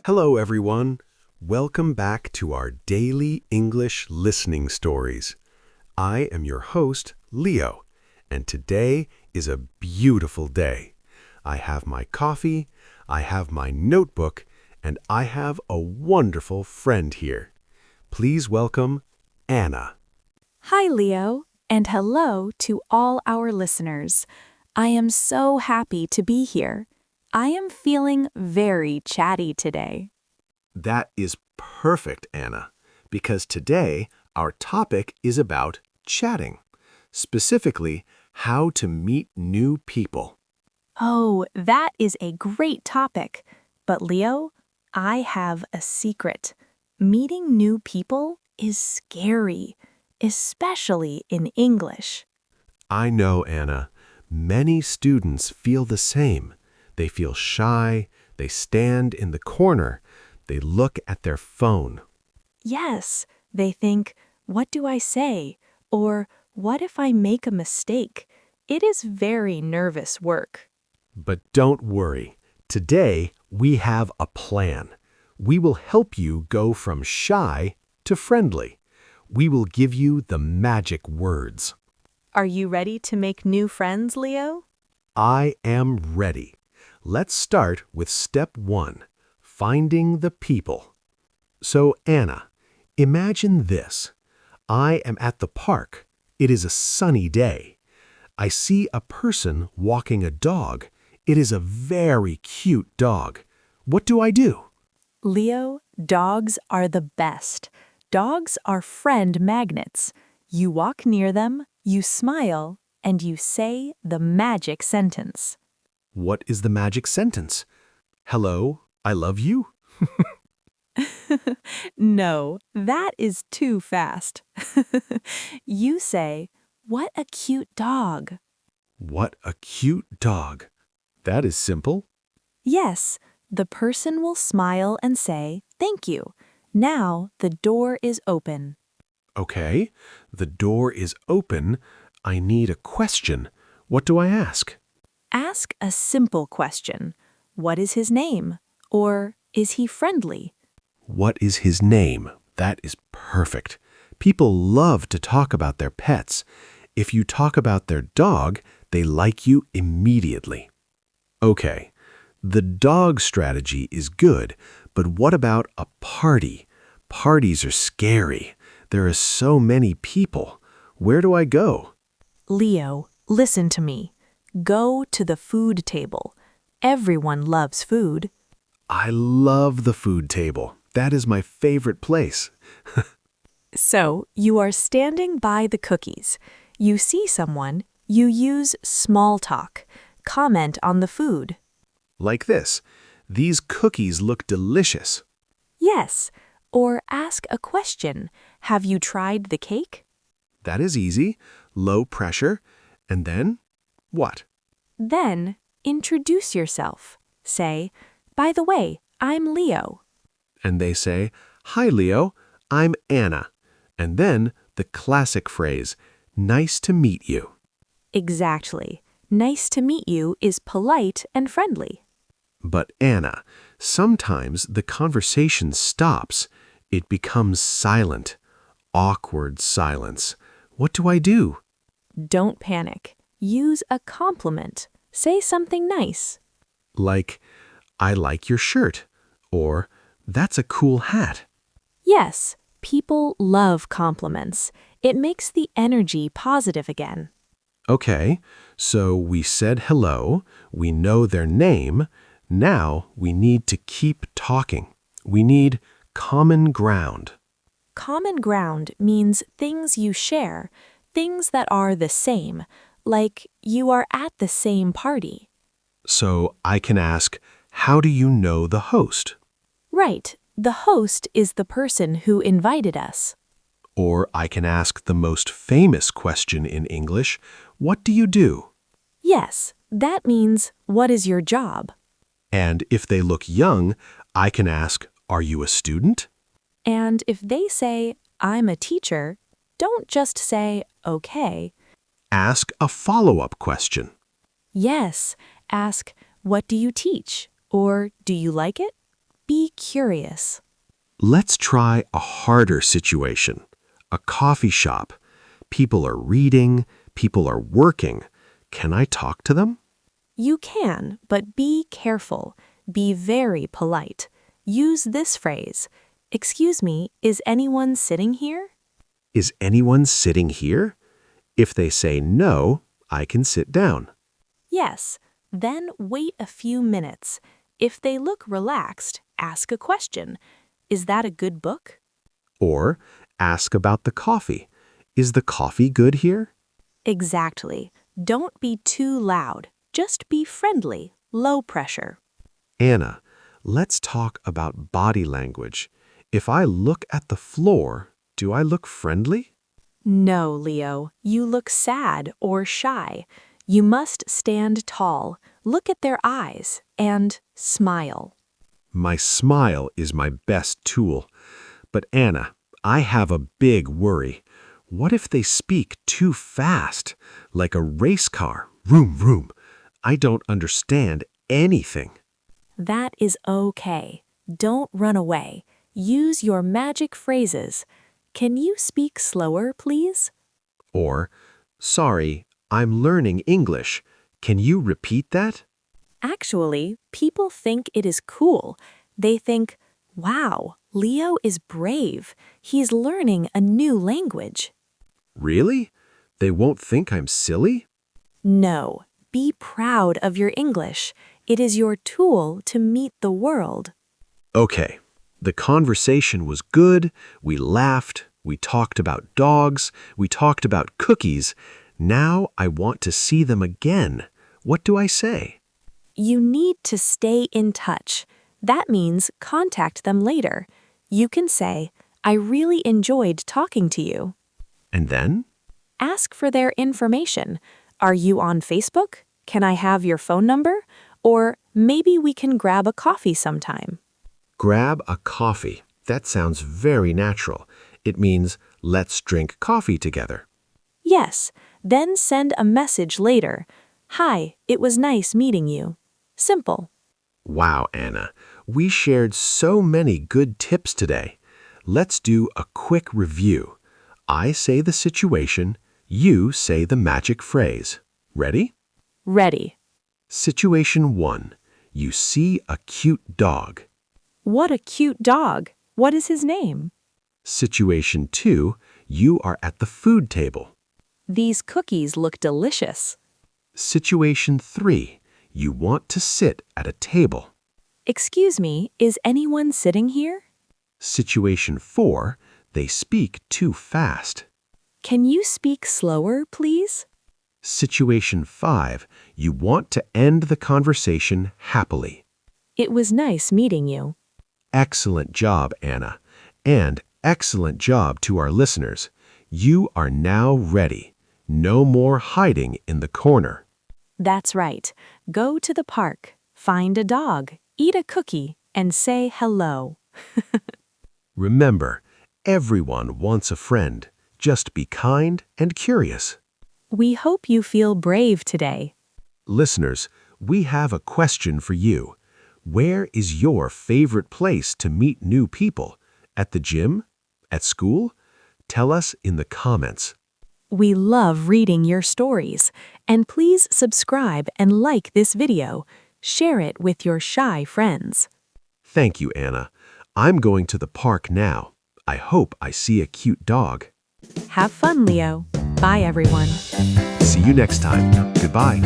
Hello, everyone. Welcome back to our daily English listening stories. I am your host, Leo, and today is a beautiful day. I have my coffee, I have my notebook, and I have a wonderful friend here. Please welcome Anna. Hi, Leo, and hello to all our listeners. I am so happy to be here. I am feeling very chatty today. That is perfect, Anna, because today our topic is about chatting, specifically how to meet new people. Oh, that is a great topic. But Leo, I have a secret. Meeting new people is scary, especially in English. I know, Anna. Many students feel the same. They feel shy, they stand in the corner, they look at their phone. Yes, they think, what do I say? Or what if I make a mistake? It is very nervous work. But don't worry. Today, we have a plan. We will help you go from shy to friendly. We will give you the magic words. Are you ready to make new friends, Leo? I am ready. Let's start with step 1, finding the people. So, Anna, imagine this. I am at the park. It is a sunny day. I see a person walking a dog. It is a very cute dog. What do I do? Leo, dogs are the best. Dogs are friend magnets. You walk near them, you smile, and you say the magic sentence. What is the magic sentence? Hello, I love you? No, that is too fast. You say, what a cute dog. What a cute dog. That is simple. Yes, the person will smile and say, thank you. Now the door is open. Okay, the door is open. I need a question. What do I ask? Ask a simple question. What is his name? Or is he friendly? What is his name? That is perfect. People love to talk about their pets. If you talk about their dog, they like you immediately. Okay, the dog strategy is good, but what about a party? Parties are scary. There are so many people. Where do I go? Leo, listen to me. Go to the food table. Everyone loves food. I love the food table. That is my favorite place. So, you are standing by the cookies. You see someone, you use small talk. Comment on the food. Like this. These cookies look delicious. Yes. Or ask a question. Have you tried the cake? That is easy. Low pressure. And then, what? Then, introduce yourself. Say, by the way, I'm Leo. And they say, Hi, Leo. I'm Anna. And then the classic phrase, nice to meet you. Exactly. Nice to meet you is polite and friendly. But Anna, sometimes the conversation stops. It becomes silent. Awkward silence. What do I do? Don't panic. Use a compliment. Say something nice. Like, I like your shirt. Or, that's a cool hat. Yes, people love compliments. It makes the energy positive again. Okay, so we said hello. We know their name. Now we need to keep talking. We need common ground. Common ground means things you share, things that are the same, like you are at the same party. So I can ask, how do you know the host? Right, the host is the person who invited us. Or I can ask the most famous question in English, what do you do? Yes, that means, what is your job? And if they look young, I can ask, are you a student? And if they say, I'm a teacher, don't just say, okay. Ask a follow-up question. Yes, ask, what do you teach? Or do you like it? Be curious. Let's try a harder situation. A coffee shop. People are reading. People are working. Can I talk to them? You can, but be careful. Be very polite. Use this phrase. Excuse me, is anyone sitting here? Is anyone sitting here? If they say no, I can sit down. Yes. Then wait a few minutes. If they look relaxed, ask a question. Is that a good book? Or ask about the coffee. Is the coffee good here? Exactly. Don't be too loud. Just be friendly, low pressure. Anna, let's talk about body language. If I look at the floor, do I look friendly? No, Leo, you look sad or shy. You must stand tall, look at their eyes, and smile. My smile is my best tool. But Anna, I have a big worry. What if they speak too fast, like a race car? Vroom, vroom. I don't understand anything. That is okay. Don't run away. Use your magic phrases. Can you speak slower, please? Or, sorry, I'm learning English. Can you repeat that? Actually, people think it is cool. They think, wow, Leo is brave. He's learning a new language. Really? They won't think I'm silly? No, be proud of your English. It is your tool to meet the world. Okay, the conversation was good. We laughed. We talked about dogs. We talked about cookies. Now I want to see them again. What do I say? You need to stay in touch. That means contact them later. You can say, I really enjoyed talking to you. And then? Ask for their information. Are you on Facebook? Can I have your phone number? Or maybe we can grab a coffee sometime. Grab a coffee. That sounds very natural. It means let's drink coffee together. Yes, then send a message later. Hi, it was nice meeting you. Simple. Wow, Anna, we shared so many good tips today. Let's do a quick review. I say the situation, you say the magic phrase. Ready? Ready. Situation 1. You see a cute dog. What a cute dog. What is his name? Situation 2. You are at the food table. These cookies look delicious. Situation 3. You want to sit at a table. Excuse me, is anyone sitting here? Situation 4. They speak too fast. Can you speak slower, please? Situation 5. You want to end the conversation happily. It was nice meeting you. Excellent job, Anna. And excellent job to our listeners. You are now ready. No more hiding in the corner. That's right. Go to the park, find a dog, eat a cookie, and say hello. Remember, everyone wants a friend. Just be kind and curious. We hope you feel brave today. Listeners, we have a question for you. Where is your favorite place to meet new people? At the gym? At school? Tell us in the comments. We love reading your stories, and please subscribe and like this video. Share it with your shy friends. Thank you, Anna. I'm going to the park now. I hope I see a cute dog. Have fun, Leo. Bye, everyone. See you next time. Goodbye.